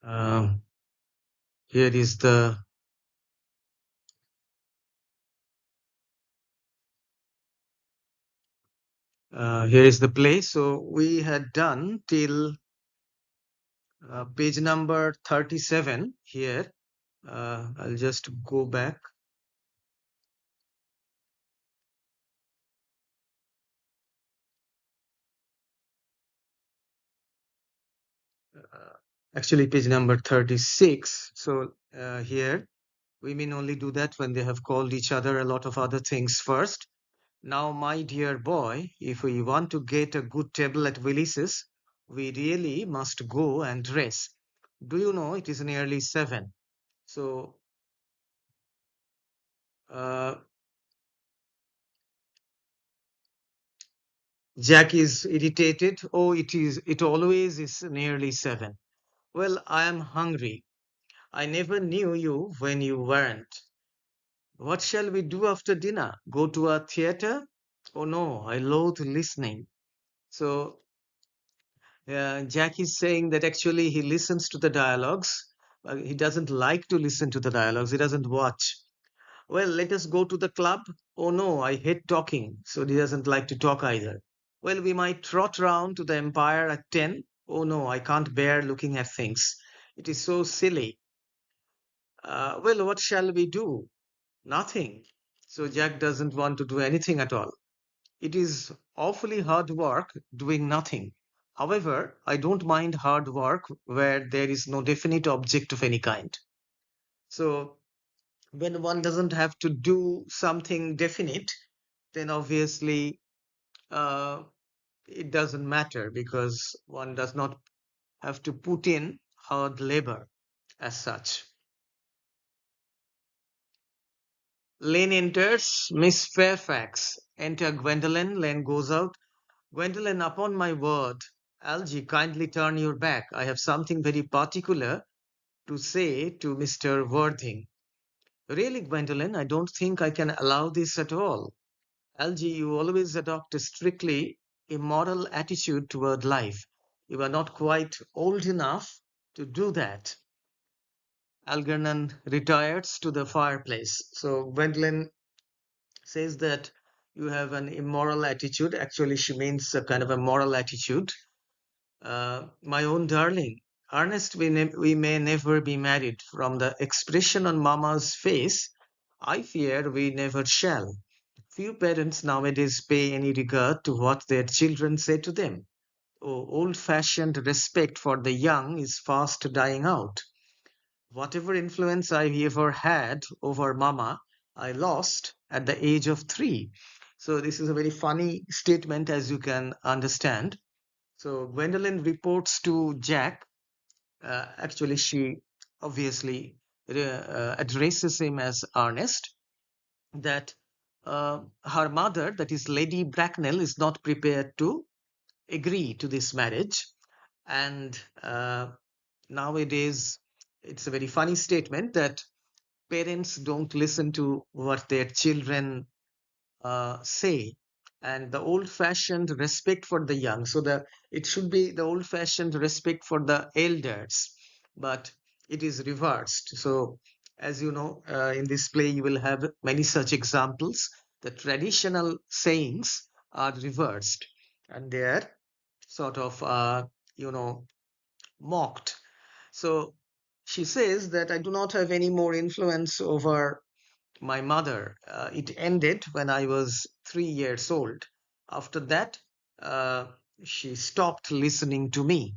Uh, here is the here is the play. So we had done till page number 37 here. I'll just go back. Uh, Actually, page number 36. So here women only do that when they have called each other a lot of other things first. Now, my dear boy, if we want to get a good table at Willis's, we really must go and dress. Do you know it is nearly 7? So uh, Jack is irritated. Oh, it always is nearly 7. Well, I am hungry. I never knew you when you weren't. What shall we do after dinner? Go to a theater? Oh no, I loathe listening. So Jack is saying that actually he listens to the dialogues, but he doesn't like to listen to the dialogues. He doesn't watch. Well, let us go to the club. Oh no, I hate talking. So he doesn't like to talk either. Well, we might trot round to the Empire at 10. Oh no, I can't bear looking at things. It is so silly. Well, what shall we do? Nothing. So Jack doesn't want to do anything at all. It is awfully hard work doing nothing. However, I don't mind hard work where there is no definite object of any kind. So when one doesn't have to do something definite, then obviously uh, it doesn't matter because one does not have to put in hard labor as such. Lane enters. Miss Fairfax. Enter Gwendolen. Lane goes out. Gwendolen, upon my word. Algy, kindly turn your back. I have something very particular to say to Mr. Worthing. Really, Gwendolen, I don't think I can allow this at all. Algy, you always adopt a strictly immoral attitude toward life. You are not quite old enough to do that. Algernon retires to the fireplace. So Gwendolen says that you have an immoral attitude. Actually, she means a kind of a moral attitude. My own darling, Ernest, we may never be married. From the expression on Mamma's face, I fear we never shall. Few parents nowadays pay any regard to what their children say to them. Oh, old-fashioned respect for the young is fast dying out. Whatever influence I ever had over Mama, I lost at the age of 3. So this is a very funny statement, as you can understand. So Gwendolyn reports to Jack. Actually, she obviously addresses him as Ernest, that her mother, that is Lady Bracknell, is not prepared to agree to this marriage. And nowadays, it's a very funny statement that parents don't listen to what their children say, and the old-fashioned respect for the young. So it should be the old-fashioned respect for the elders, but it is reversed. So as you know, in this play you will have many such examples. The traditional sayings are reversed, and they are sort of you know mocked. So she says that I do not have any more influence over my mother. It ended when I was 3 years old. After that, uh, she stopped listening to me.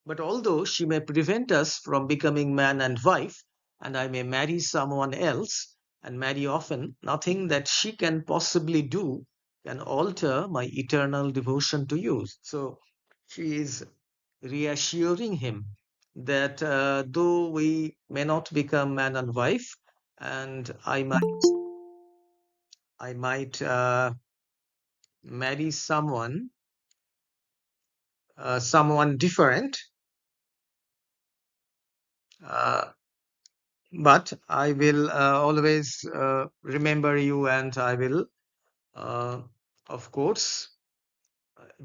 But although she may prevent us from becoming man and wife, and I may marry someone else and marry often, nothing that she can possibly do can alter my eternal devotion to you. So she is reassuring him that though we may not become man and wife, and I might marry someone different, uh, but I will always remember you, and I will, uh, of course,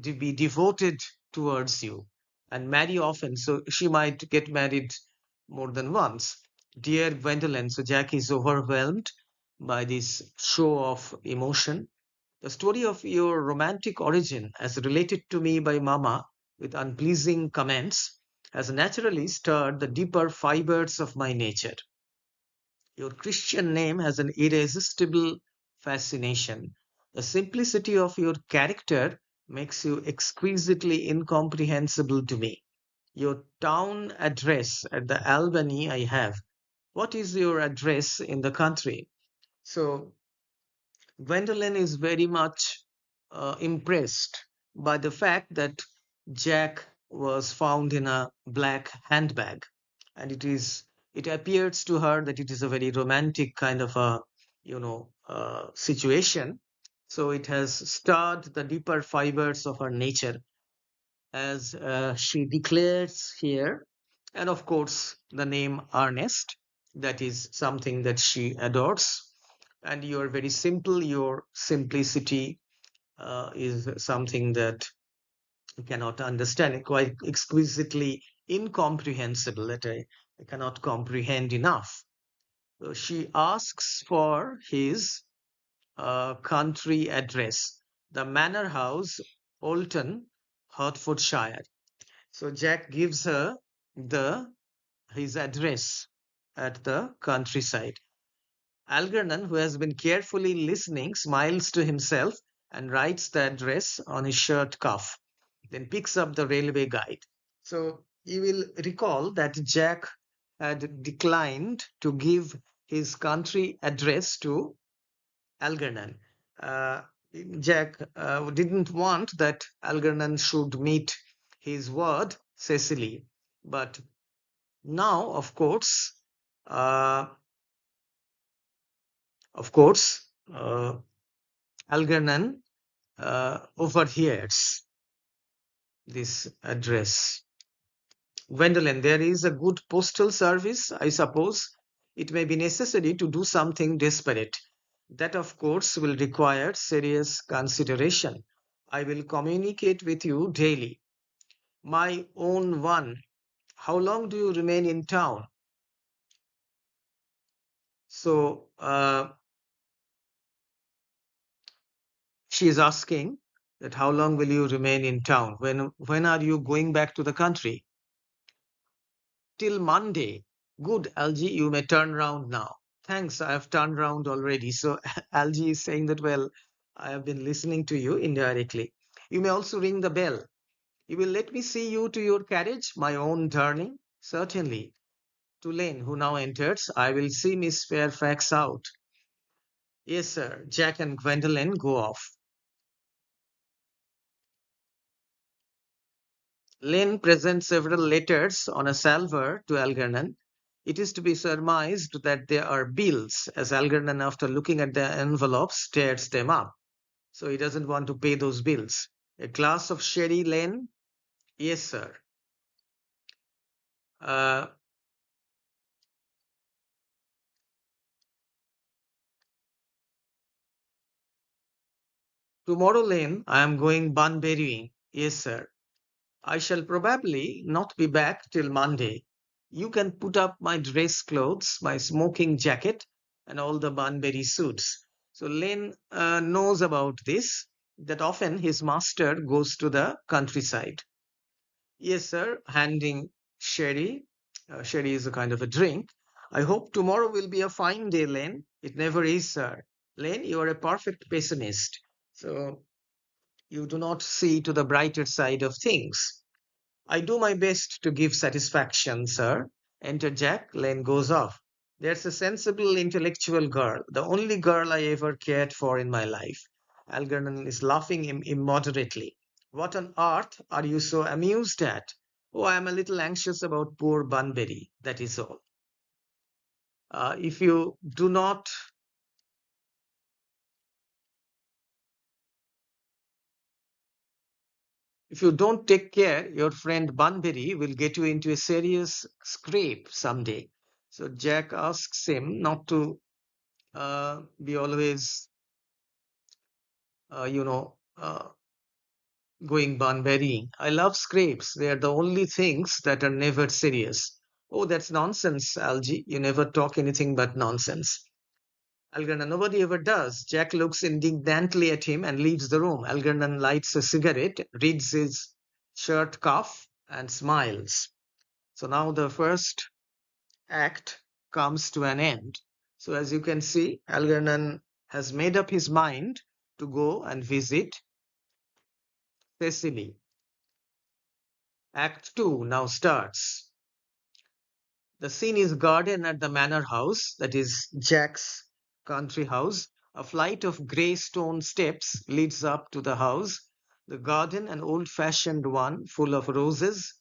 be devoted towards you. and marry often, so she might get married more than once. Dear Gwendolyn, so Jack is overwhelmed by this show of emotion. The story of your romantic origin, as related to me by Mama with unpleasing comments, has naturally stirred the deeper fibers of my nature. Your Christian name has an irresistible fascination. The simplicity of your character makes you exquisitely incomprehensible to me. Your town address at the Albany I have. What is your address in the country? So Gwendolen is very much impressed by the fact that Jack was found in a black handbag, and it appears to her that it is a very romantic kind of a situation. So it has stirred the deeper fibers of her nature, as she declares here, and of course the name Ernest, that is something that she adores. And you are very simple. Your simplicity is something that you cannot understand, quite exquisitely incomprehensible, that I cannot comprehend enough. So she asks for his country address, the Manor House, Olton, Hertfordshire. So Jack gives her the his address at the countryside. Algernon, who has been carefully listening, smiles to himself and writes the address on his shirt cuff, then picks up the railway guide. So you will recall that Jack had declined to give his country address to Algernon. Uh, Jack didn't want that Algernon should meet his word, Cecily. But now, uh, of course, Algernon overhears this address. Gwendolen, there is a good postal service, I suppose. It may be necessary to do something desperate. That, of course, will require serious consideration. I will communicate with you daily. My own one, how long do you remain in town? So she is asking that how long will you remain in town? When are you going back to the country? Till Monday. Good, Algie, you may turn round now. Thanks, I have turned round already. So Algie is saying that, well, I have been listening to you indirectly. You may also ring the bell. You will let me see you to your carriage, my own darling? Certainly. To Lane, who now enters, I will see Miss Fairfax out. Yes, sir. Jack and Gwendolen go off. Lane presents several letters on a salver to Algernon. It is to be surmised that they are bills, as Algernon, after looking at the envelopes, tears them up. So he doesn't want to pay those bills. A glass of sherry, Lane? Yes, sir. Uh, Tomorrow, Lane, I am going bunburying. Yes, sir. I shall probably not be back till Monday. You can put up my dress clothes, my smoking jacket, and all the Bunbury suits. So Lane knows about this, that often his master goes to the countryside. Yes, sir, handing sherry. Sherry is a kind of a drink. I hope tomorrow will be a fine day, Lane. It never is, sir. Lane, you are a perfect pessimist. So you do not see to the brighter side of things. I do my best to give satisfaction, sir. Enter Jack. Lane goes off. There's a sensible, intellectual girl, the only girl I ever cared for in my life. Algernon is laughing immoderately. What on earth are you so amused at? Oh, I am a little anxious about poor Bunbury, that is all. If you do not, if you don't take care, your friend Bunbury will get you into a serious scrape someday. So Jack asks him not to be always, uh, you know, uh, going bunburying. I love scrapes. They are the only things that are never serious. Oh, that's nonsense, Algy. You never talk anything but nonsense. Algernon, nobody ever does. Jack looks indignantly at him and leaves the room. Algernon lights a cigarette, reads his shirt cuff, and smiles. So now the first act comes to an end. So as you can see, Algernon has made up his mind to go and visit Cecily. Act 2 now starts. The scene is garden at the manor house, that is Jack's country house. A flight of grey stone steps leads up to the house. The garden, an old-fashioned one, full of roses.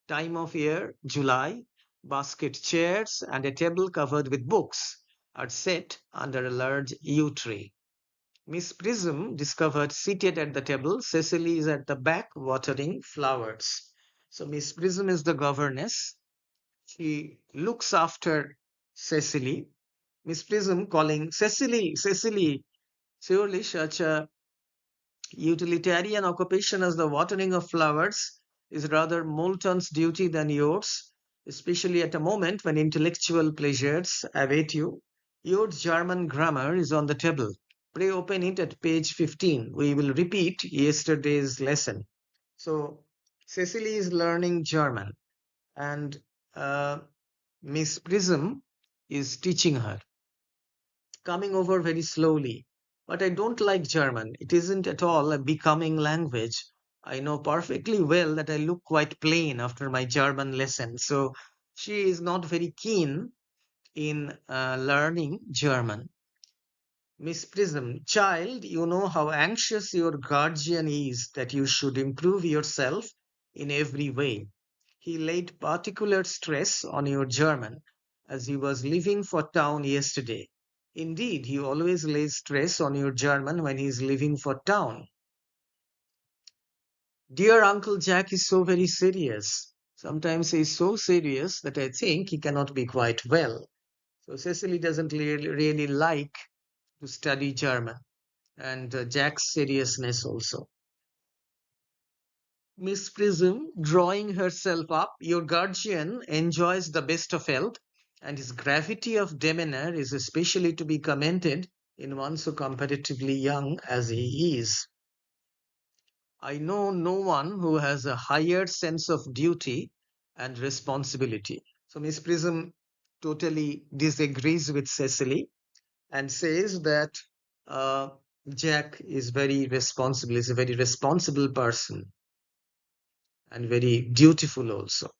Time of year, July. Basket chairs and a table covered with books are set under a large yew tree. Miss Prism discovered seated at the table. Cecily is at the back watering flowers. So Miss Prism is the governess. She looks after Cecily. Miss Prism calling Cecily, Cecily. Surely such a utilitarian occupation as the watering of flowers is rather Moulton's duty than yours, especially at a moment when intellectual pleasures await you. Your German grammar is on the table. Pray open it at page 15. We will repeat yesterday's lesson. So, Cecily is learning German, and uh, Miss Prism is teaching her, coming over very slowly. But I don't like German. It isn't at all a becoming language. I know perfectly well that I look quite plain after my German lesson. So she is not very keen in learning German. Miss Prism, child, you know how anxious your guardian is that you should improve yourself in every way. He laid particular stress on your German as he was leaving for town yesterday. Indeed, he always lays stress on your German when he is leaving for town. Dear Uncle Jack is so very serious. Sometimes he is so serious that I think he cannot be quite well. So Cecily doesn't really like to study German, and Jack's seriousness also. Miss Prism, drawing herself up, your guardian enjoys the best of health, and his gravity of demeanor is especially to be commended in one so comparatively young as he is. I know no one who has a higher sense of duty and responsibility. So Miss Prism totally disagrees with Cecily and says that uh, Jack is very responsible, is a very responsible person and very dutiful also.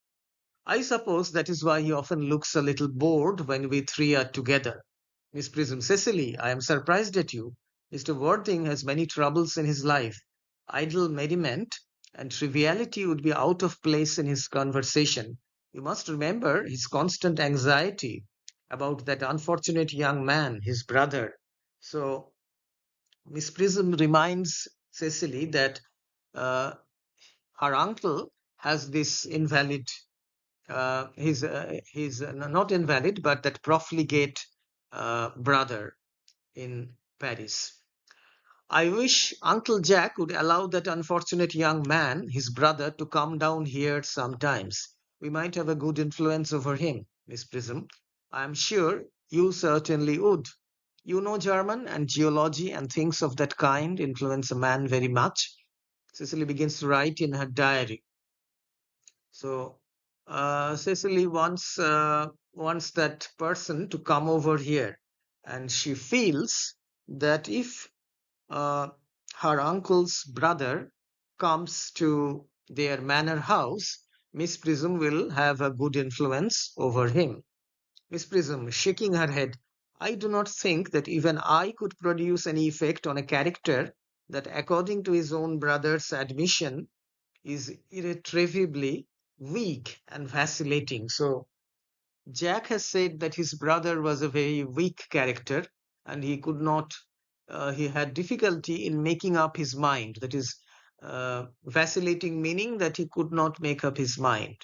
I suppose that is why he often looks a little bored when we three are together. Miss Prism, Cecily, I am surprised at you. Mr. Worthing has many troubles in his life. Idle merriment and triviality would be out of place in his conversation. You must remember his constant anxiety about that unfortunate young man, his brother. So, Miss Prism reminds Cecily that uh, her uncle has this invalid he's not invalid, but that profligate brother in Paris. I wish Uncle Jack would allow that unfortunate young man, his brother, to come down here sometimes. We might have a good influence over him, Miss Prism. I am sure you certainly would. You know German and geology and things of that kind influence a man very much. Cecily begins to write in her diary. So Cecily wants that person to come over here, and she feels that if uh, her uncle's brother comes to their manor house, Miss Prism will have a good influence over him. Miss Prism, shaking her head, I do not think that even I could produce any effect on a character that, according to his own brother's admission, is irretrievably weak and vacillating. So Jack has said that his brother was a very weak character and he could not, he had difficulty in making up his mind. That is, vacillating, meaning that he could not make up his mind.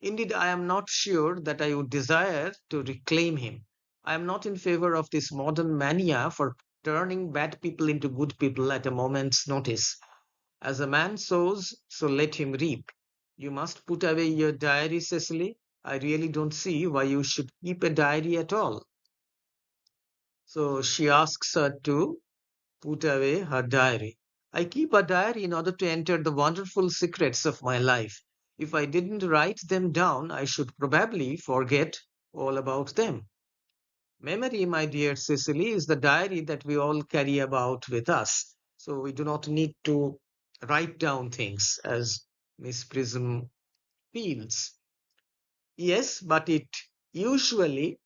Indeed, I am not sure that I would desire to reclaim him. I am not in favor of this modern mania for turning bad people into good people at a moment's notice. As a man sows, so let him reap. You must put away your diary, Cecily. I really don't see why you should keep a diary at all. So she asks her to put away her diary. I keep a diary in order to enter the wonderful secrets of my life. If I didn't write them down, I should probably forget all about them. Memory, my dear Cecily, is the diary that we all carry about with us. So we do not need to write down things as Miss Prism feels. Yes, but it usually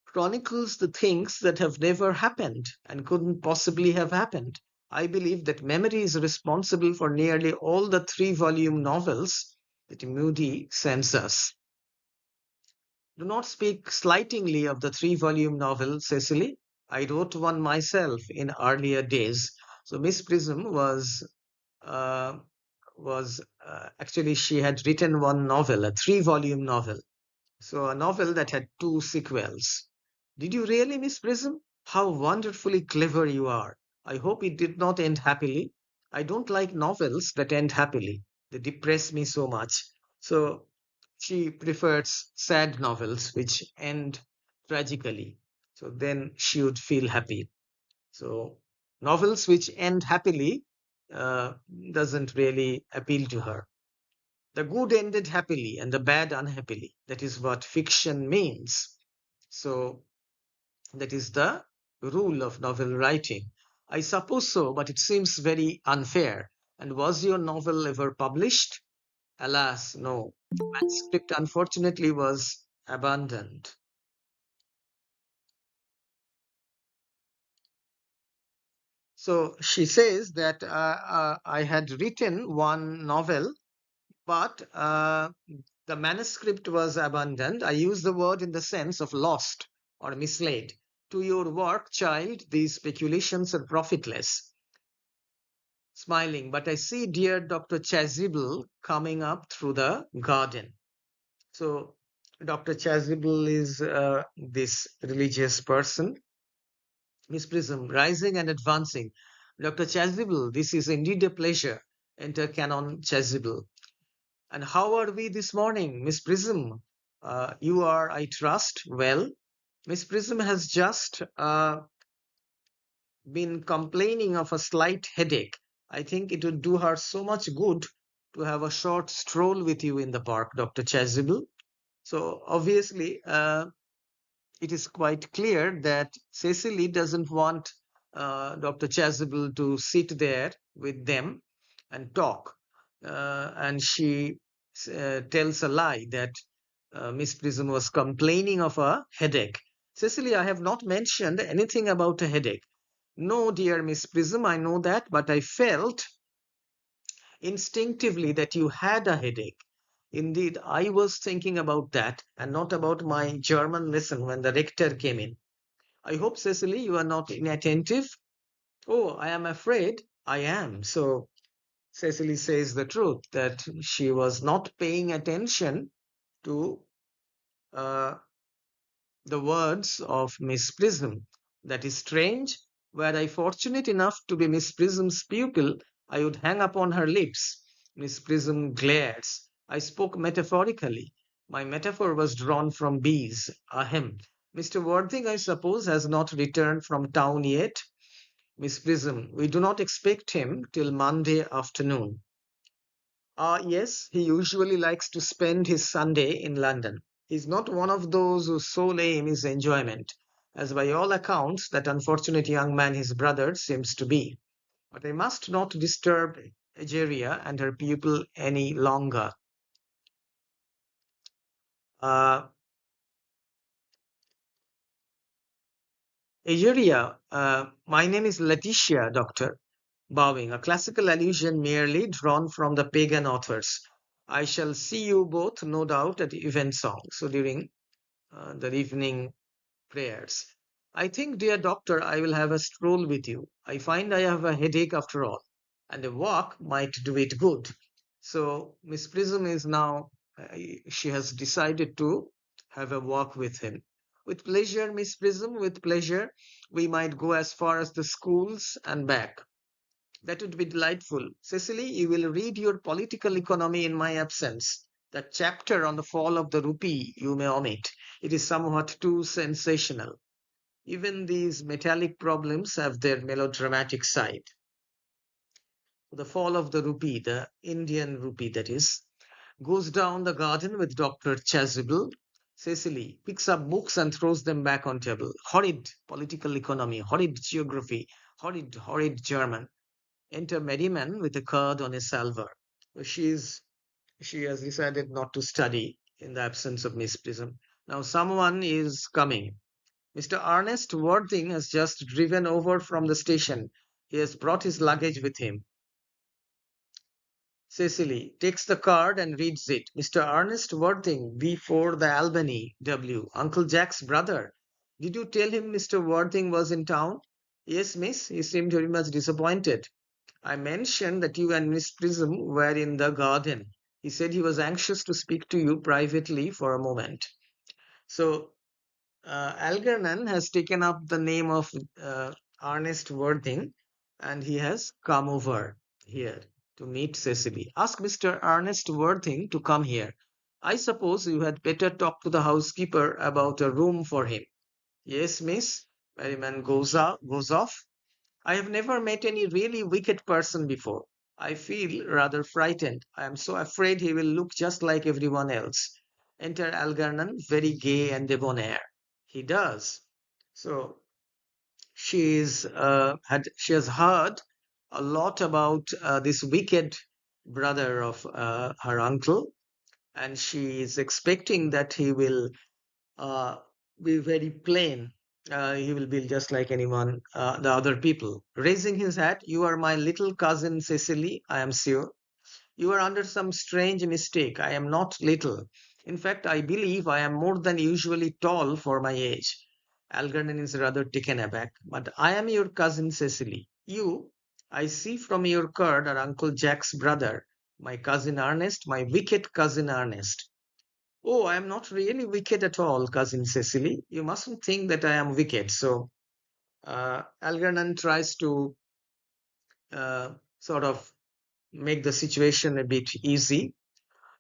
chronicles the things that have never happened and couldn't possibly have happened. I believe that memory is responsible for nearly all the three-volume novels that Moody sends us. Do not speak slightingly of the three-volume novel, Cecily. I wrote one myself in earlier days. So Miss Prism uh, was actually she had written one novel, a three-volume novel. So a novel that had two sequels. Did you really, Miss Prism? How wonderfully clever you are. I hope it did not end happily. I don't like novels that end happily. They depress me so much. So she prefers sad novels which end tragically. So then she would feel happy. So novels which end happily uh, doesn't really appeal to her. The good ended happily and the bad unhappily. That is what fiction means. So that is the rule of novel writing. I suppose so, but it seems very unfair. And was your novel ever published? Alas, no. Manuscript unfortunately was abandoned. So she says that I had written one novel, but the manuscript was abandoned. I use the word in the sense of lost or mislaid. To your work, child, these speculations are profitless. Smiling, but I see dear Dr. Chasuble coming up through the garden. So, Dr. Chasuble is this religious person. Miss Prism, rising and advancing. Dr. Chasuble, this is indeed a pleasure. Enter Canon Chasuble. And how are we this morning, Miss Prism? You are, I trust, well. Miss Prism has just been complaining of a slight headache. I think it would do her so much good to have a short stroll with you in the park, Dr. Chasuble. So obviously, it is quite clear that Cecily doesn't want Dr. Chasuble to sit there with them and talk. And she tells a lie that Miss Prism was complaining of a headache. Cecily, I have not mentioned anything about a headache. No, dear Miss Prism, I know that, but I felt instinctively that you had a headache. Indeed, I was thinking about that and not about my German lesson when the rector came in. I hope, Cecily, you are not inattentive. Oh, I am afraid I am. So Cecily says the truth that she was not paying attention to uh, the words of Miss Prism. That is strange. Were I fortunate enough to be Miss Prism's pupil, I would hang upon her lips. Miss Prism glares. I spoke metaphorically. My metaphor was drawn from bees. Ahem. Mr. Worthing, I suppose, has not returned from town yet. Miss Prism, we do not expect him till Monday afternoon. Ah, yes, he usually likes to spend his Sunday in London. He's not one of those whose sole aim is enjoyment, as by all accounts that unfortunate young man his brother seems to be. But I must not disturb Egeria and her pupil any longer. Uh, Egeria, my name is Letitia, Doctor. Bowing, a classical allusion merely drawn from the pagan authors. I shall see you both, no doubt, at evensong. So during the evening prayers. I think, dear doctor, I will have a stroll with you. I find I have a headache after all, and a walk might do it good. So Miss Prism is now, she has decided to have a walk with him. With pleasure, Miss Prism, with pleasure. We might go as far as the schools and back. That would be delightful. Cecily, you will read your political economy in my absence. That chapter on the fall of the rupee you may omit. It is somewhat too sensational. Even these metallic problems have their melodramatic side. The fall of the rupee, the Indian rupee that is, goes down the garden with Dr. Chasuble. Cecily picks up books and throws them back on table. Horrid political economy, horrid geography, horrid German. Enter Merriman with a card on a salver. She's she has decided not to study in the absence of Miss Prism. Now someone is coming. Mr. Ernest Worthing has just driven over from the station. He has brought his luggage with him. Cecily takes the card and reads it. Mr. Ernest Worthing, B4 the Albany, W. Uncle Jack's brother. Did you tell him Mr. Worthing was in town? Yes, miss. He seemed very much disappointed. I mentioned that you and Miss Prism were in the garden. He said he was anxious to speak to you privately for a moment. So Algernon has taken up the name of Ernest Worthing, and he has come over here to meet Cecily. Ask Mr. Ernest Worthing to come here. I suppose you had better talk to the housekeeper about a room for him. Yes, miss. Merriman goes off. I have never met any really wicked person before. I feel rather frightened. I am so afraid he will look just like everyone else. Enter Algernon, very gay and debonair. He does. So she has heard a lot about this wicked brother of her uncle, and she is expecting that he will uh, be very plain. He will be just like anyone, the other people. Raising his hat, you are my little cousin Cecily, I am sure. You are under some strange mistake. I am not little. In fact, I believe I am more than usually tall for my age. Algernon is rather taken aback. But I am your cousin Cecily. You, I see from your card, are Uncle Jack's brother. My cousin Ernest, my wicked cousin Ernest. Oh, I am not really wicked at all, cousin Cecily. You mustn't think that I am wicked. So Algernon tries to uh, sort of make the situation a bit easy.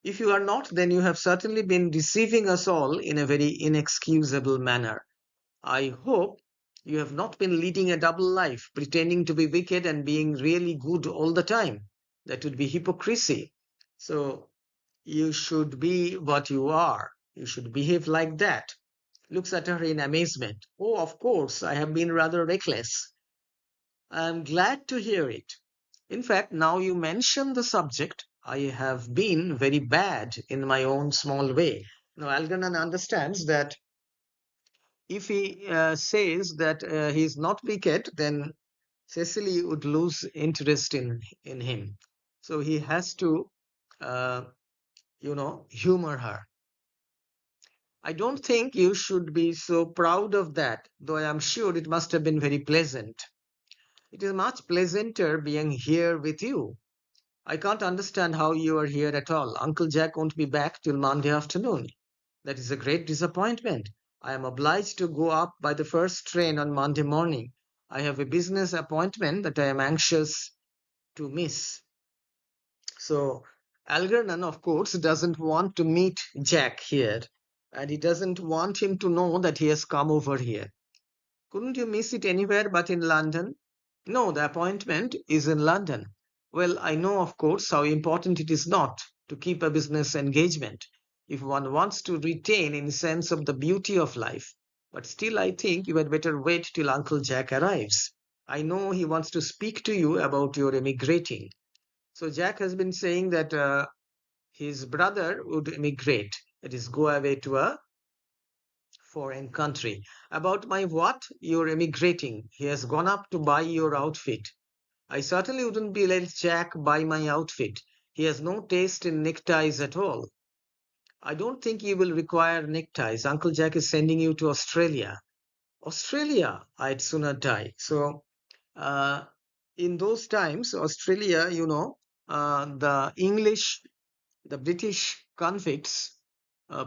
If you are not, then you have certainly been deceiving us all in a very inexcusable manner. I hope you have not been leading a double life, pretending to be wicked and being really good all the time. That would be hypocrisy. So you should be what you are. You should behave like that. Looks at her in amazement. Oh, of course, I have been rather reckless. I am glad to hear it. In fact, now you mention the subject, I have been very bad in my own small way. Now, Algernon understands that if he says that he is not wicked, then Cecily would lose interest in him. So he has to, uh, humor her. I don't think you should be so proud of that, though I am sure it must have been very pleasant. It is much pleasanter being here with you. I can't understand how you are here at all. Uncle Jack won't be back till Monday afternoon. That is a great disappointment. I am obliged to go up by the first train on Monday morning. I have a business appointment that I am anxious to miss. So, Algernon, of course, doesn't want to meet Jack here, and he doesn't want him to know that he has come over here. Couldn't you miss it anywhere but in London? No, the appointment is in London. Well, I know, of course, how important it is not to keep a business engagement if one wants to retain any sense of the beauty of life. But still, I think you had better wait till Uncle Jack arrives. I know he wants to speak to you about your emigrating. So Jack has been saying that his brother would emigrate, that is, go away to a foreign country. About my what? You're emigrating. He has gone up to buy your outfit. I certainly wouldn't be let Jack buy my outfit. He has no taste in neckties at all. I don't think you will require neckties. Uncle Jack is sending you to Australia. Australia, I'd sooner die. So, uh, in those times, Australia, the British convicts,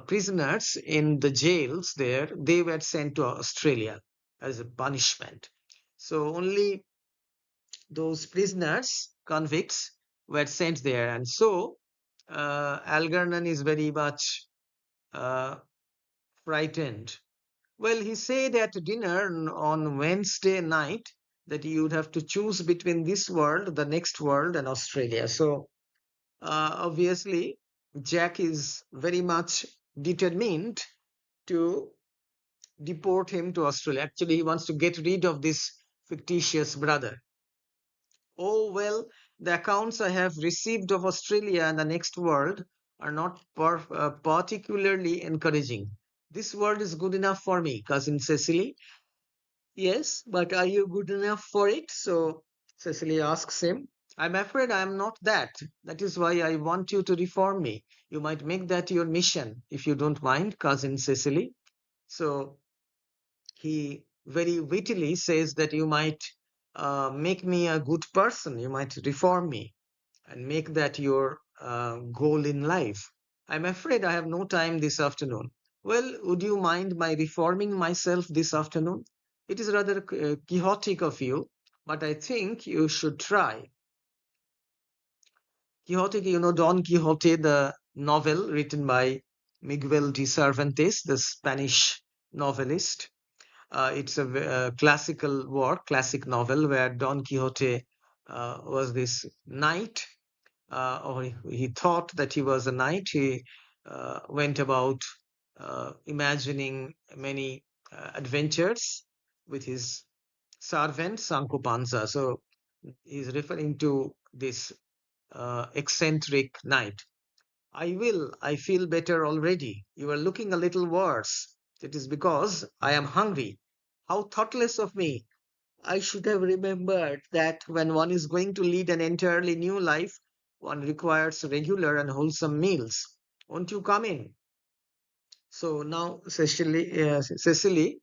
prisoners in the jails there, they were sent to Australia as a punishment. So only those prisoners, convicts, were sent there. And so Algernon is very much uh, frightened. Well, he said at dinner on Wednesday night that you would have to choose between this world, the next world, and Australia. So obviously, Jack is very much determined to deport him to Australia. Actually, he wants to get rid of this fictitious brother. Oh, well, the accounts I have received of Australia and the next world are not particularly encouraging. This world is good enough for me, Cousin Cecily. Yes, but are you good enough for it? So Cecily asks him. I'm afraid I am not that. That is why I want you to reform me. You might make that your mission, if you don't mind, Cousin Cecily. So he very wittily says that you might make me a good person, you might reform me and make that your goal in life. I'm afraid I have no time this afternoon. Well, would you mind my reforming myself this afternoon? It is rather quixotic of you, but I think you should try. Quixotic, you know, Don Quixote, the novel written by Miguel de Cervantes, the Spanish novelist. It's a classical work, classic novel where Don Quixote was this knight, or he thought that he was a knight. He went about imagining many adventures with his servant Sancho Panza. So he's referring to this eccentric knight. I will. I feel better already. You are looking a little worse. It is because I am hungry. How thoughtless of me. I should have remembered that when one is going to lead an entirely new life, one requires regular and wholesome meals. Won't you come in? So now Cecily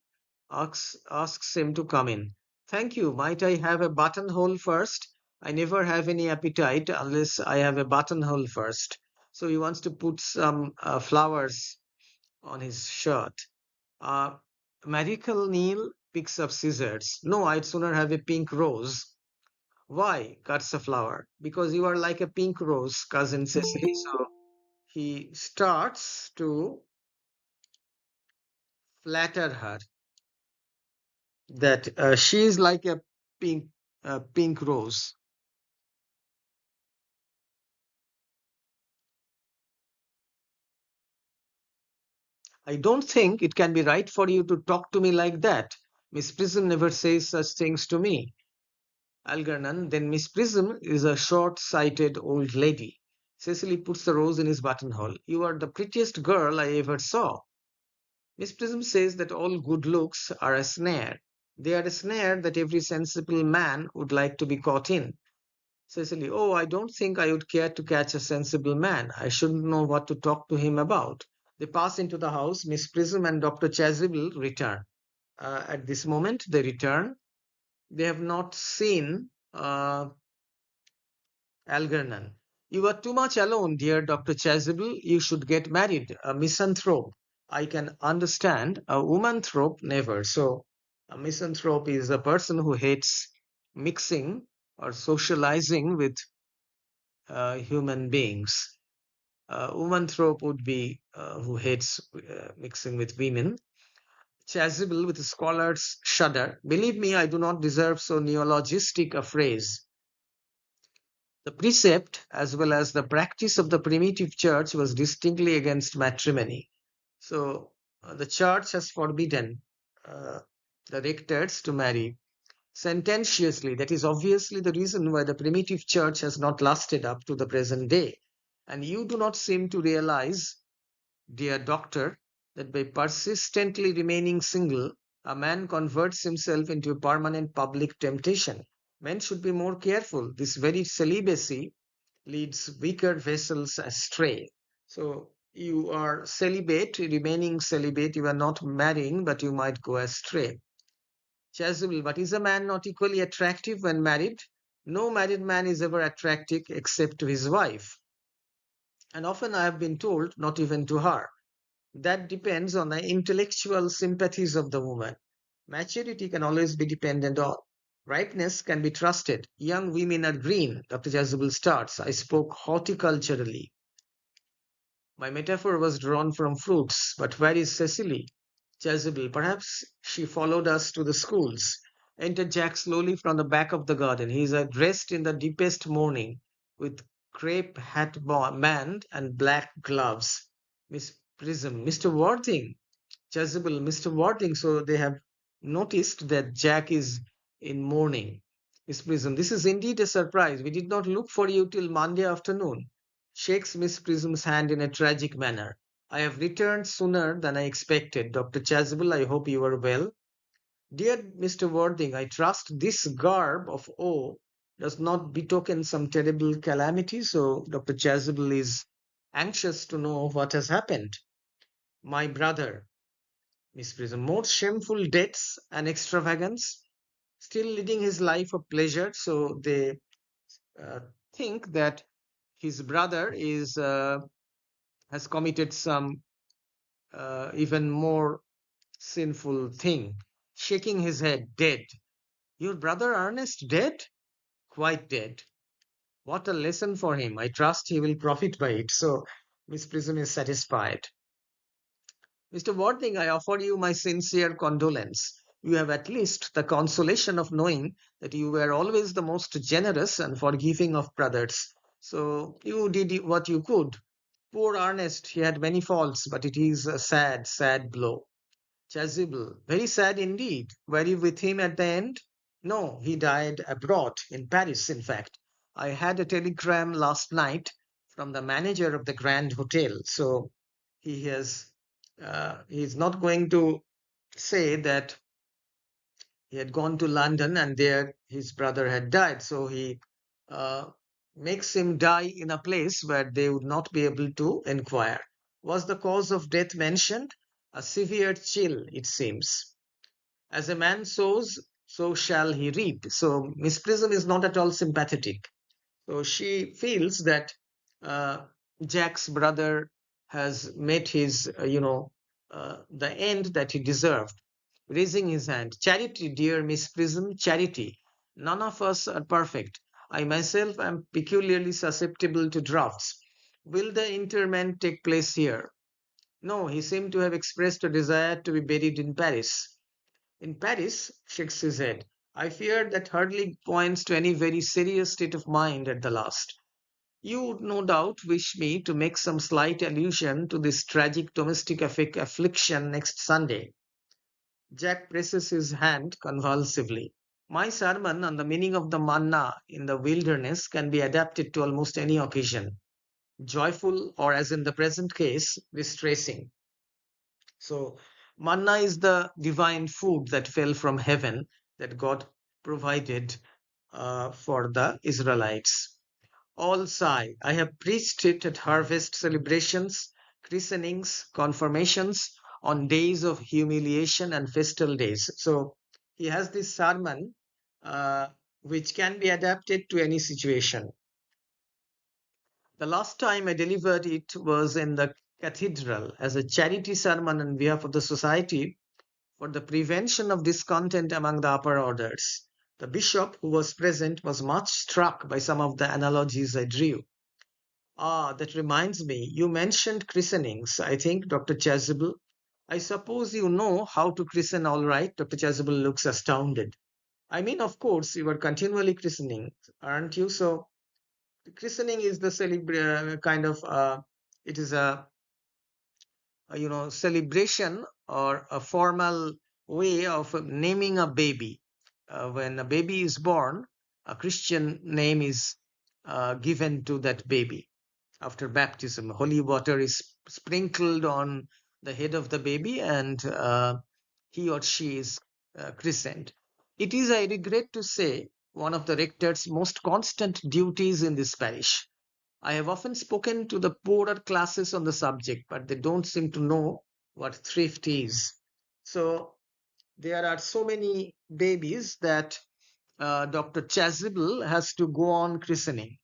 asks him to come in. Thank you. Might I have a buttonhole first? I never have any appetite unless I have a buttonhole first. So he wants to put some flowers on his shirt. Uh, Medical Neil picks up scissors. No, I'd sooner have a pink rose. Why? Cuts a flower. Because you are like a pink rose, cousin Cecily. So he starts to flatter her that she is like a pink, pink rose. I don't think it can be right for you to talk to me like that. Miss Prism never says such things to me. Algernon, then Miss Prism is a short-sighted old lady. Cecily puts the rose in his buttonhole. You are the prettiest girl I ever saw. Miss Prism says that all good looks are a snare. They are a snare that every sensible man would like to be caught in. Cecily, oh, I don't think I would care to catch a sensible man. I shouldn't know what to talk to him about. They pass into the house. Miss Prism and Dr. Chasuble return. At this moment, they return. They have not seen Algernon. You are too much alone, dear Dr. Chasuble. You should get married. A misanthrope. I can understand. A womanthrope, never. So, a misanthrope is a person who hates mixing or socializing with human beings. Womanthrope would be who hates mixing with women. Chasuble with a scholar's shudder. Believe me, I do not deserve so neologistic a phrase. The precept, as well as the practice of the primitive church, was distinctly against matrimony. So the church has forbidden uh, the rectors to marry sententiously. That is obviously the reason why the primitive church has not lasted up to the present day. And you do not seem to realize, dear doctor, that by persistently remaining single, a man converts himself into a permanent public temptation. Men should be more careful. This very celibacy leads weaker vessels astray. So you are celibate, remaining celibate, you are not marrying, but you might go astray. Chasuble, but is a man not equally attractive when married? No married man is ever attractive except to his wife. And often I have been told, not even to her. That depends on the intellectual sympathies of the woman. Maturity can always be dependent on. Ripeness can be trusted. Young women are green, Dr. Jezebel starts. I spoke horticulturally. My metaphor was drawn from fruits, but where is Cecily? Jezebel, perhaps she followed us to the schools. Entered Jack slowly from the back of the garden. He is dressed in the deepest mourning, with crepe hat band and black gloves. Miss Prism, Mr. Worthing, Chasuble, Mr. Worthing. So they have noticed that Jack is in mourning. Miss Prism, this is indeed a surprise. We did not look for you till Monday afternoon. Shakes Miss Prism's hand in a tragic manner. I have returned sooner than I expected. Dr. Chasuble, I hope you are well. Dear Mr. Worthing, I trust this garb of woe does not betoken some terrible calamity. So Dr. Chasuble is anxious to know what has happened. My brother, Miss Prism, more shameful deaths and extravagance, still leading his life of pleasure. So they uh, think that his brother is has committed some even more sinful thing. Shaking his head, dead. Your brother Ernest dead? Quite dead. What a lesson for him. I trust he will profit by it. So Miss Prism is satisfied. Mr. Worthing, I offer you my sincere condolence. You have at least the consolation of knowing that you were always the most generous and forgiving of brothers. So you did what you could. Poor Ernest, he had many faults, but it is a sad, sad blow. Chasuble, very sad indeed. Were you with him at the end? No, he died abroad, in Paris, in fact. I had a telegram last night from the manager of the Grand Hotel. So he has, he's not going to say that he had gone to London and there his brother had died. So he uh, makes him die in a place where they would not be able to inquire. Was the cause of death mentioned? A severe chill, it seems. As a man sows, so shall he reap. So Miss Prism is not at all sympathetic. So she feels that uh, Jack's brother has met his, the end that he deserved. Raising his hand, charity, dear Miss Prism, charity. None of us are perfect. I myself am peculiarly susceptible to drafts. Will the interment take place here? No, he seemed to have expressed a desire to be buried in Paris. In Paris, shakes his head. I fear that hardly points to any very serious state of mind at the last. You would no doubt wish me to make some slight allusion to this tragic domestic affliction next Sunday. Jack presses his hand convulsively. My sermon on the meaning of the manna in the wilderness can be adapted to almost any occasion, joyful or, as in the present case, distressing. So, manna is the divine food that fell from heaven that God provided for the Israelites. All sigh. I have preached it at harvest celebrations, christenings, confirmations, on days of humiliation and festal days. So he has this sermon uh, which can be adapted to any situation. The last time I delivered it was in the cathedral as a charity sermon on behalf of the society for the prevention of discontent among the upper orders. The bishop who was present was much struck by some of the analogies I drew. Ah, that reminds me, you mentioned christenings, I think, Dr. Chasuble. I suppose you know how to christen all right. Dr. Chasuble looks astounded. I mean, of course, you are continually christening, aren't you? So, christening is the kind of, it is a celebration or a formal way of naming a baby. When a baby is born, a Christian name is given to that baby. After baptism, holy water is sprinkled on the head of the baby and he or she is christened. It is, I regret to say, one of the rector's most constant duties in this parish. I have often spoken to the poorer classes on the subject, but they don't seem to know what thrift is. So there are so many babies that Dr. Chasuble has to go on christening.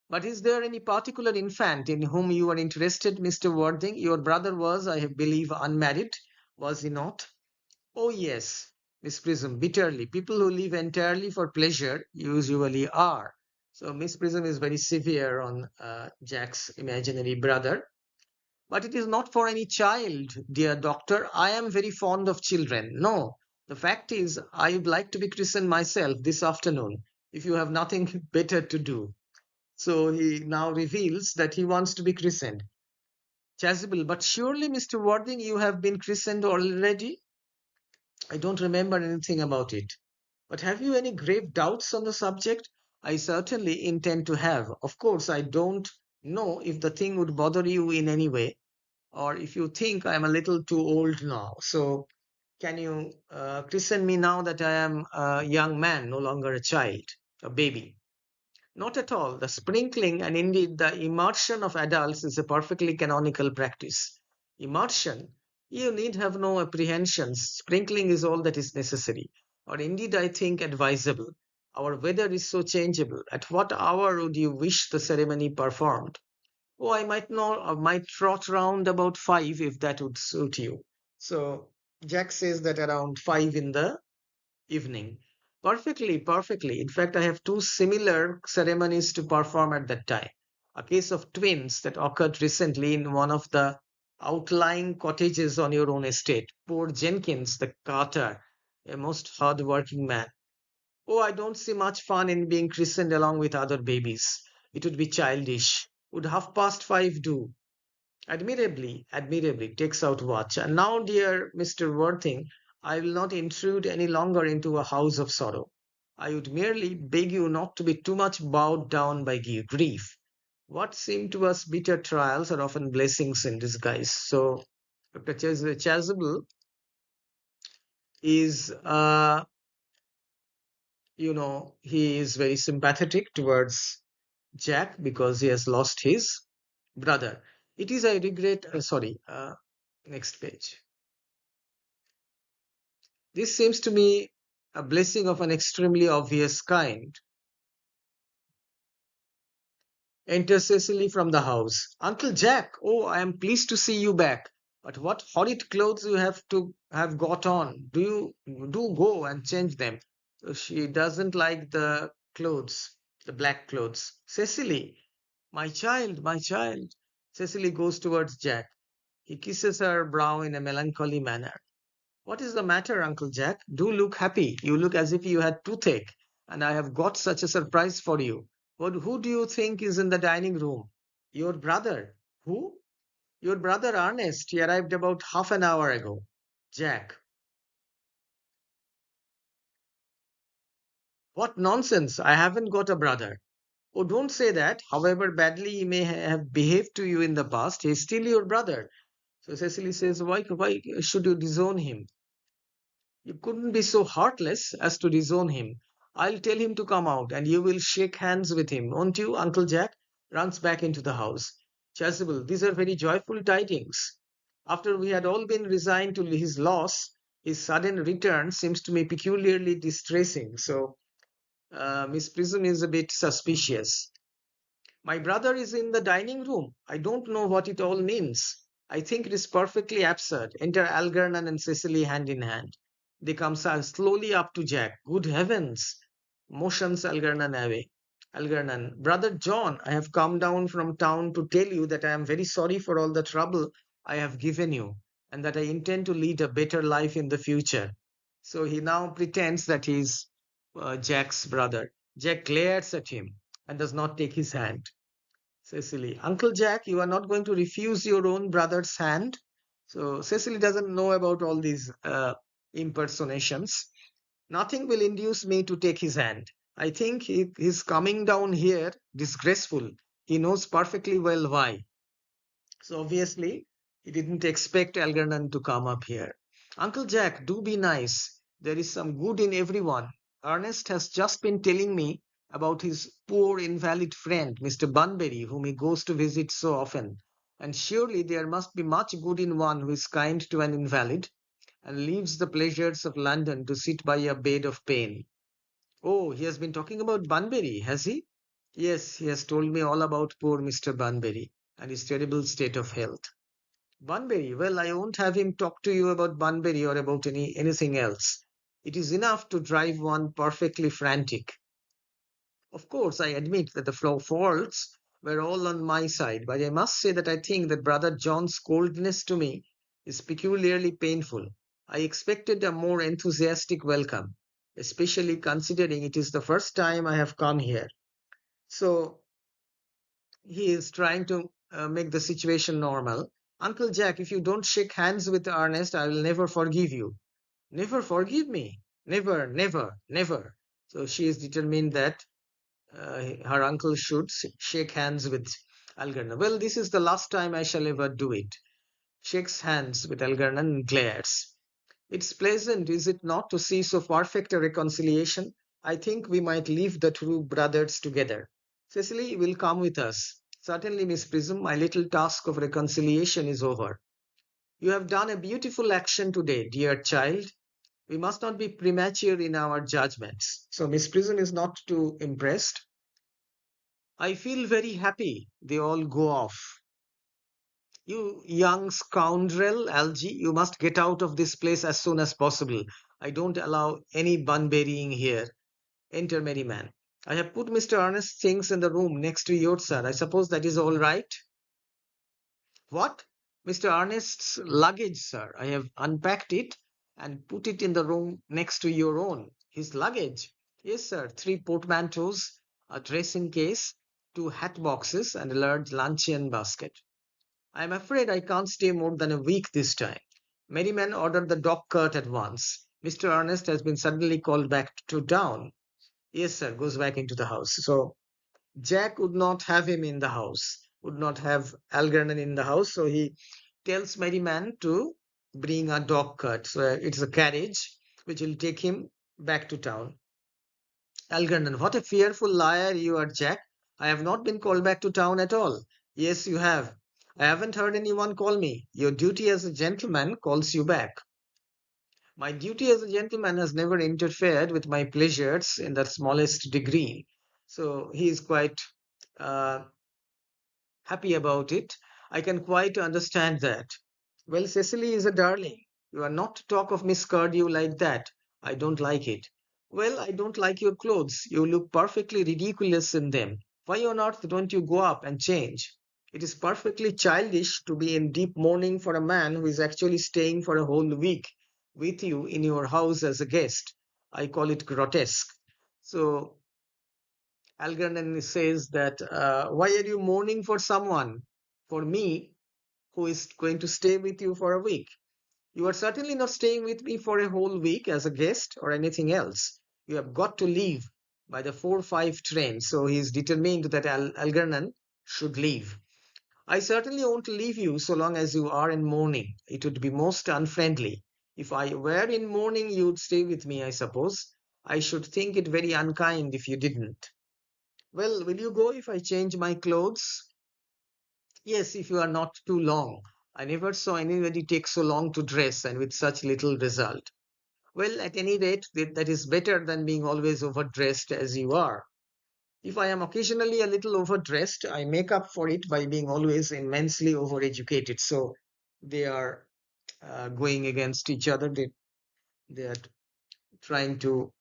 But is there any particular infant in whom you are interested, Mr. Worthing? Your brother was, I believe, unmarried, was he not? Oh, yes. Miss Prism, bitterly. People who live entirely for pleasure usually are. So Miss Prism is very severe on Jack's imaginary brother. But it is not for any child, dear doctor. I am very fond of children. No, the fact is, I would like to be christened myself this afternoon, if you have nothing better to do. So he now reveals that he wants to be christened. Chasuble, but surely, Mr. Worthing, you have been christened already? I don't remember anything about it. But have you any grave doubts on the subject? I certainly intend to have. Of course, I don't know if the thing would bother you in any way, or if you think I am a little too old now. So, can you christen me now that I am a young man, no longer a child, a baby? Not at all. The sprinkling and indeed the immersion of adults is a perfectly canonical practice. Immersion? You need have no apprehensions. Sprinkling is all that is necessary, or indeed I think advisable. Our weather is so changeable. At what hour would you wish the ceremony performed? Oh, I might not, I might trot round about 5 if that would suit you. So Jack says that around 5 in the evening. Perfectly, perfectly. In fact, I have two similar ceremonies to perform at that time. A case of twins that occurred recently in one of the outlying cottages on your own estate. Poor Jenkins, the carter, a most hard-working man. Oh, I don't see much fun in being christened along with other babies. It would be childish. Would 5:30 do? Admirably, admirably, takes out watch. And now, dear Mr. Worthing, I will not intrude any longer into a house of sorrow. I would merely beg you not to be too much bowed down by grief. What seem to us bitter trials are often blessings in disguise. So, Dr. Chasuble is, he is very sympathetic towards Jack because he has lost his brother. It is, I regret, next page. This seems to me a blessing of an extremely obvious kind. Enter Cecily from the house. Uncle Jack, oh, I am pleased to see you back. But what horrid clothes you have got on. Do go and change them. So she doesn't like the clothes, the black clothes. Cecily, my child, my child. Cecily goes towards Jack. He kisses her brow in a melancholy manner. What is the matter, Uncle Jack? Do look happy. You look as if you had toothache, and I have got such a surprise for you. Who do you think is in the dining room? Your brother. Who? Your brother Ernest. He arrived about half an hour ago. Jack. What nonsense. I haven't got a brother. Oh, don't say that. However badly he may have behaved to you in the past, he is still your brother. So Cecily says, why should you disown him? You couldn't be so heartless as to disown him. I'll tell him to come out, and you will shake hands with him, won't you, Uncle Jack? Runs back into the house. Chasuble, these are very joyful tidings. After we had all been resigned to his loss, his sudden return seems to me peculiarly distressing. So Miss Prism is a bit suspicious. My brother is in the dining room. I don't know what it all means. I think it is perfectly absurd. Enter Algernon and Cecily hand in hand. They come slowly up to Jack. Good heavens! Motions Algernon away. Algernon, Brother John, I have come down from town to tell you that I am very sorry for all the trouble I have given you, and that I intend to lead a better life in the future. So he now pretends that he is Jack's brother. Jack glares at him and does not take his hand. Cecily, Uncle Jack, you are not going to refuse your own brother's hand. So Cecily doesn't know about all these impersonations. Nothing will induce me to take his hand. I think his coming down here disgraceful. He knows perfectly well why. So obviously, he didn't expect Algernon to come up here. Uncle Jack, do be nice. There is some good in everyone. Ernest has just been telling me about his poor invalid friend, Mr. Bunbury, whom he goes to visit so often. And surely there must be much good in one who is kind to an invalid and leaves the pleasures of London to sit by a bed of pain. Oh, he has been talking about Bunbury, has he? Yes, he has told me all about poor Mr. Bunbury and his terrible state of health. Bunbury, well, I won't have him talk to you about Bunbury or about anything else. It is enough to drive one perfectly frantic. Of course, I admit that the faults were all on my side, but I must say that I think that Brother John's coldness to me is peculiarly painful. I expected a more enthusiastic welcome, especially considering it is the first time I have come here. So he is trying to make the situation normal. Uncle Jack, if you don't shake hands with Ernest, I will never forgive you. Never forgive me. Never, never, never. So she is determined that her uncle should shake hands with Algernon. Well, this is the last time I shall ever do it. Shakes hands with Algernon and glares. It's pleasant, is it not, to see so perfect a reconciliation? I think we might leave the two brothers together. Cecily will come with us. Certainly, Miss Prism, my little task of reconciliation is over. You have done a beautiful action today, dear child. We must not be premature in our judgments. So Miss Prism is not too impressed. I feel very happy. They all go off. You young scoundrel, Algy, you must get out of this place as soon as possible. I don't allow any bunburying here. Enter Merryman. I have put Mr. Ernest's things in the room next to yours, sir. I suppose that is all right. What? Mr. Ernest's luggage, sir. I have unpacked it and put it in the room next to your own. His luggage? Yes, sir. Three portmanteaus, a dressing case, two hat boxes, and a large luncheon basket. I am afraid I can't stay more than a week this time. Merriman ordered the dog cart at once. Mr. Ernest has been suddenly called back to town. Yes, sir, goes back into the house. So Jack would not have him in the house, would not have Algernon in the house. So he tells Merriman to bring a dog cart. So it's a carriage which will take him back to town. Algernon, what a fearful liar you are, Jack. I have not been called back to town at all. Yes, you have. I haven't heard anyone call me. Your duty as a gentleman calls you back. My duty as a gentleman has never interfered with my pleasures in the smallest degree. So he is quite uh, happy about it. I can quite understand that. Well, Cecily is a darling. You are not to talk of Miss Cardew like that. I don't like it. Well, I don't like your clothes. You look perfectly ridiculous in them. Why on earth don't you go up and change? It is perfectly childish to be in deep mourning for a man who is actually staying for a whole week with you in your house as a guest. I call it grotesque. So Algernon says that, why are you mourning for someone? For me, who is going to stay with you for a week? You are certainly not staying with me for a whole week as a guest or anything else. You have got to leave by the 4:05 train. So he is determined that Algernon should leave. I certainly won't leave you so long as you are in mourning. It would be most unfriendly. If I were in mourning, you'd stay with me, I suppose. I should think it very unkind if you didn't. Well, will you go if I change my clothes? Yes, if you are not too long. I never saw anybody take so long to dress and with such little result. Well, at any rate, that is better than being always overdressed as you are. If I am occasionally a little overdressed, I make up for it by being always immensely overeducated. So they are going against each other. They are trying to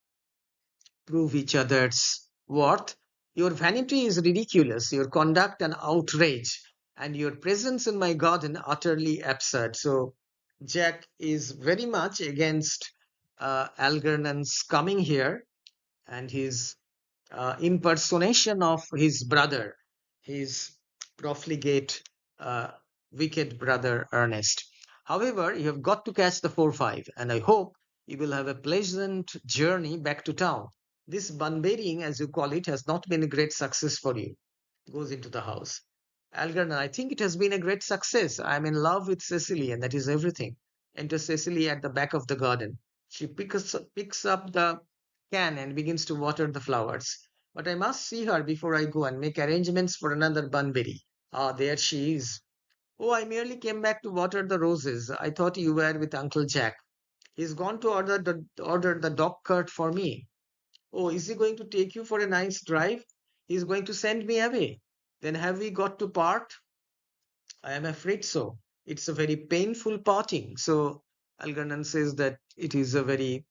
prove each other's worth. Your vanity is ridiculous, your conduct an outrage, and your presence in my garden utterly absurd. So Jack is very much against Algernon's coming here and his impersonation of his brother, his profligate, uh, wicked brother Ernest. However, you have got to catch the 4:05, and I hope you will have a pleasant journey back to town. This bunburying, as you call it, has not been a great success for you. Goes into the house. Algernon, I think it has been a great success. I am in love with Cecily, and that is everything. Enter Cecily at the back of the garden. She picks up the can and begins to water the flowers. But I must see her before I go and make arrangements for another bunbury. Ah, there she is. Oh, I merely came back to water the roses. I thought you were with Uncle Jack. He's gone to order the dog cart for me. Oh, is he going to take you for a nice drive? He's going to send me away. Then have we got to part? I am afraid so. It's a very painful parting. So Algernon says that it is a very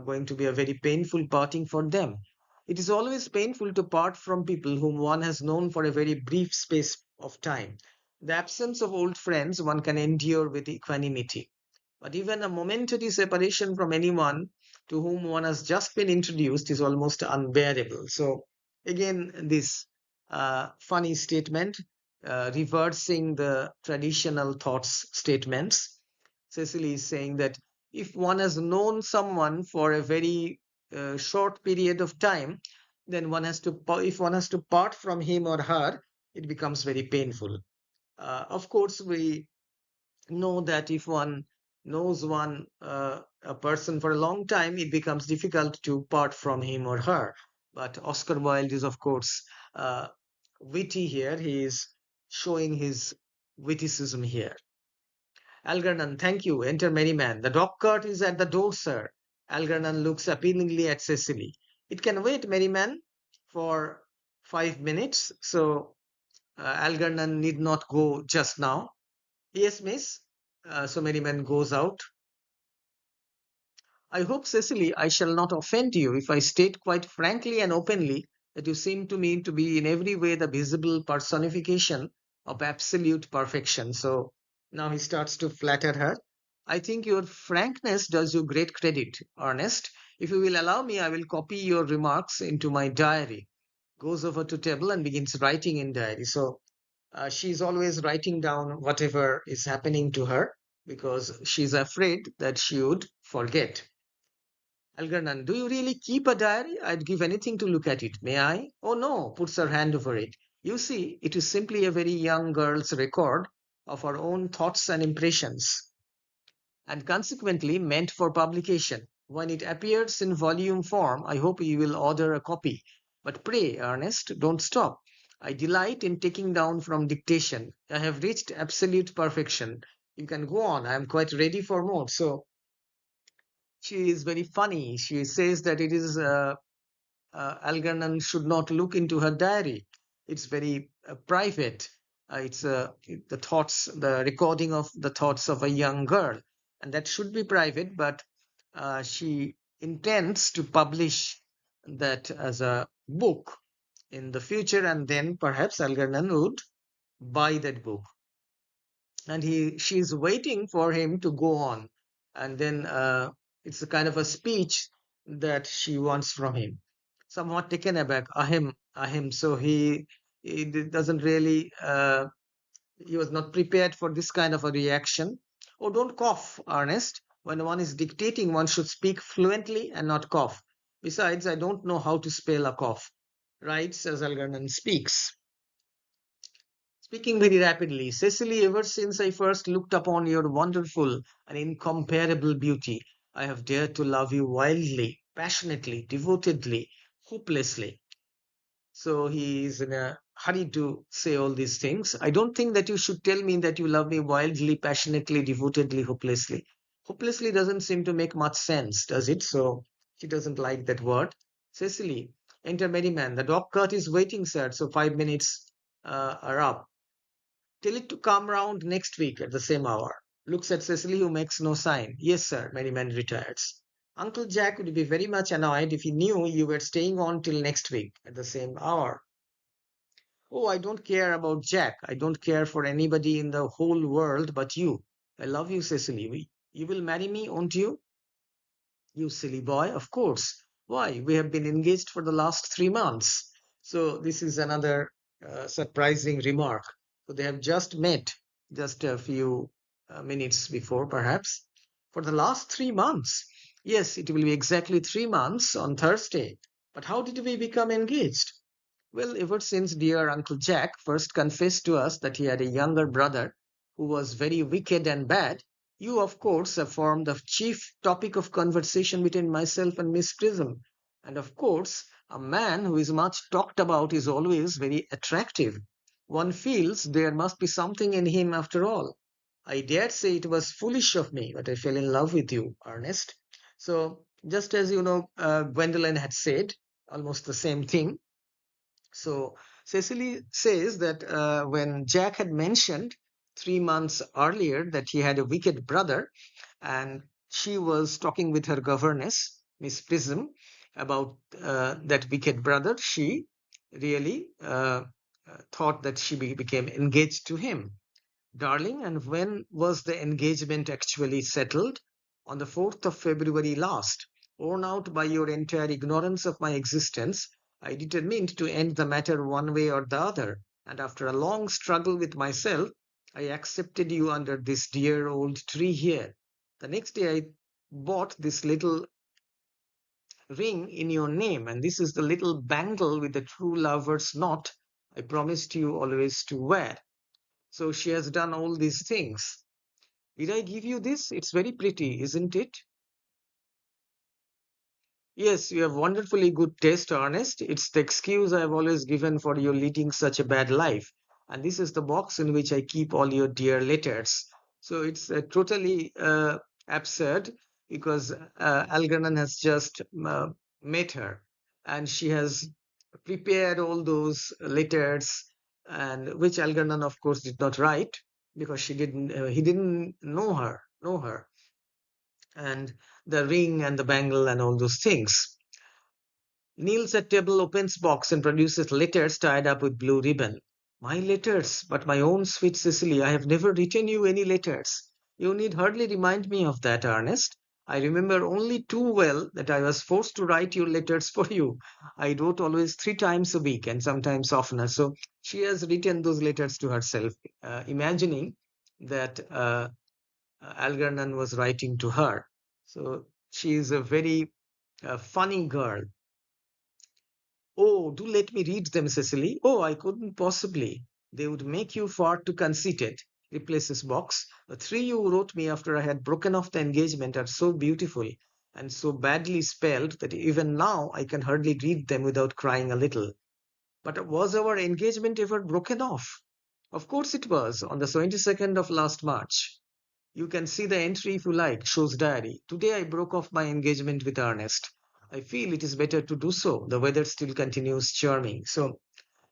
going to be a very painful parting for them. It is always painful to part from people whom one has known for a very brief space of time. The absence of old friends one can endure with equanimity. But even a momentary separation from anyone to whom one has just been introduced is almost unbearable. So, again, this funny statement, reversing the traditional thoughts statements. Cecily is saying that if one has known someone for a very short period of time, then if one has to part from him or her, it becomes very painful. Of course, we know that if one knows a person for a long time, it becomes difficult to part from him or her. But Oscar Wilde is, of course, uh, witty here. He is showing his witticism here. Algernon, thank you. Enter Merryman. The dog cart is at the door, sir. Algernon looks appealingly at Cecily. It can wait, Merryman, for 5 minutes. So Algernon need not go just now. Yes, miss. So Merryman goes out. I hope, Cecily, I shall not offend you if I state quite frankly and openly that you seem to me to be in every way the visible personification of absolute perfection. So now he starts to flatter her. I think your frankness does you great credit, Ernest. If you will allow me, I will copy your remarks into my diary. Goes over to table and begins writing in diary. So she's always writing down whatever is happening to her because she's afraid that she would forget. Algernon, do you really keep a diary? I'd give anything to look at it. May I? Oh no, puts her hand over it. You see, it is simply a very young girl's record of her own thoughts and impressions, and consequently meant for publication. When it appears in volume form, I hope you will order a copy. But pray, Ernest, don't stop. I delight in taking down from dictation. I have reached absolute perfection. You can go on. I am quite ready for more. So she is very funny. She says that it is Algernon should not look into her diary. It's very private. The thoughts, the recording of the thoughts of a young girl, and that should be private. But she intends to publish that as a book in the future, and then perhaps Algernon would buy that book, and she's waiting for him to go on, and then it's a kind of a speech that she wants from him. Somewhat taken aback, ahem. So doesn't really he was not prepared for this kind of a reaction. Oh, don't cough, Ernest. When one is dictating, one should speak fluently and not cough. Besides, I don't know how to spell a cough. Right, says Algernon, speaks. Speaking very rapidly, Cecily, ever since I first looked upon your wonderful and incomparable beauty, I have dared to love you wildly, passionately, devotedly, hopelessly. So he is in a hurry to say all these things. I don't think that you should tell me that you love me wildly, passionately, devotedly, hopelessly. Hopelessly doesn't seem to make much sense, does it? So she doesn't like that word. Cecily, enter Merryman. The dog cart is waiting, sir. So 5 minutes are up. Tell it to come round next week at the same hour. Looks at Cecily, who makes no sign. Yes, sir, Merryman retires. Uncle Jack would be very much annoyed if he knew you were staying on till next week at the same hour. Oh, I don't care about Jack. I don't care for anybody in the whole world but you. I love you, Cecily. You will marry me, won't you? You silly boy, of course. Why? We have been engaged for the last 3 months. So this is another surprising remark. So they have just met just a few minutes before, perhaps. For the last 3 months. Yes, it will be exactly 3 months on Thursday. But how did we become engaged? Well, ever since dear Uncle Jack first confessed to us that he had a younger brother who was very wicked and bad, you, of course, have formed the chief topic of conversation between myself and Miss Prism. And of course, a man who is much talked about is always very attractive. One feels there must be something in him after all. I dare say it was foolish of me, but I fell in love with you, Ernest. So, just as Gwendolen had said, almost the same thing. So Cecily says that when Jack had mentioned 3 months earlier that he had a wicked brother, and she was talking with her governess, Miss Prism, about that wicked brother, she really thought that she became engaged to him. Darling, and when was the engagement actually settled? On the 4th of February last. Worn out by your entire ignorance of my existence, I determined to end the matter one way or the other, and after a long struggle with myself, I accepted you under this dear old tree here. The next day, I bought this little ring in your name, and this is the little bangle with the true lover's knot I promised you always to wear. So she has done all these things. Did I give you this? It's very pretty, isn't it? Yes, you have wonderfully good taste, Ernest. It's the excuse I have always given for you leading such a bad life. And this is the box in which I keep all your dear letters. So it's totally absurd because Algernon has just met her and she has prepared all those letters, and which Algernon, of course, did not write because he didn't know her, and the ring and the bangle and all those things. Kneels at table, opens box, and produces letters tied up with blue ribbon. My letters, but my own sweet Cecily, I have never written you any letters. You need hardly remind me of that, Ernest. I remember only too well that I was forced to write your letters for you. I wrote always 3 times a week and sometimes oftener. So she has written those letters to herself, imagining that Algernon was writing to her. So she is a very funny girl. Oh, do let me read them, Cecily. Oh, I couldn't possibly. They would make you far too conceited. Replaces box. The three you wrote me after I had broken off the engagement are so beautiful and so badly spelled that even now I can hardly read them without crying a little. But was our engagement ever broken off? Of course it was, on the 22nd of last March. You can see the entry if you like, show's diary. Today I broke off my engagement with Ernest. I feel it is better to do so. The weather still continues charming. So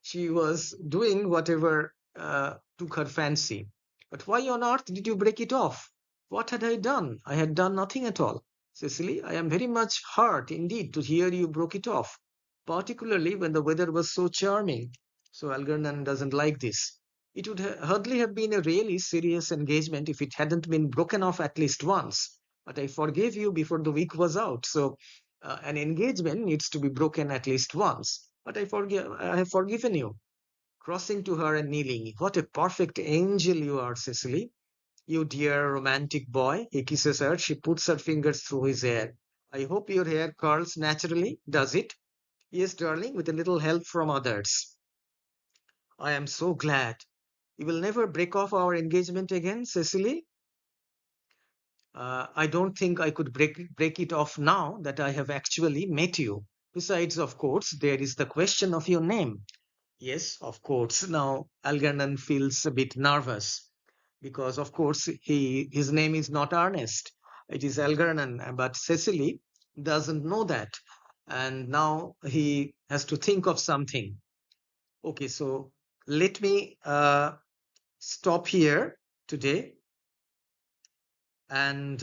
she was doing whatever took her fancy. But why on earth did you break it off? What had I done? I had done nothing at all. Cecily, I am very much hurt indeed to hear you broke it off, particularly when the weather was so charming. So Algernon doesn't like this. It would hardly have been a really serious engagement if it hadn't been broken off at least once. But I forgave you before the week was out. So an engagement needs to be broken at least once. But I have forgiven you. Crossing to her and kneeling. What a perfect angel you are, Cecily. You dear romantic boy. He kisses her. She puts her fingers through his hair. I hope your hair curls naturally. Does it? Yes, darling, with a little help from others. I am so glad. You will never break off our engagement again, Cecily? I don't think I could break it off now that I have actually met you. Besides, of course, there is the question of your name. Yes, of course. Now Algernon feels a bit nervous because, of course, his name is not Ernest. It is Algernon, but Cecily doesn't know that, and now he has to think of something. Okay, so let me stop here today, and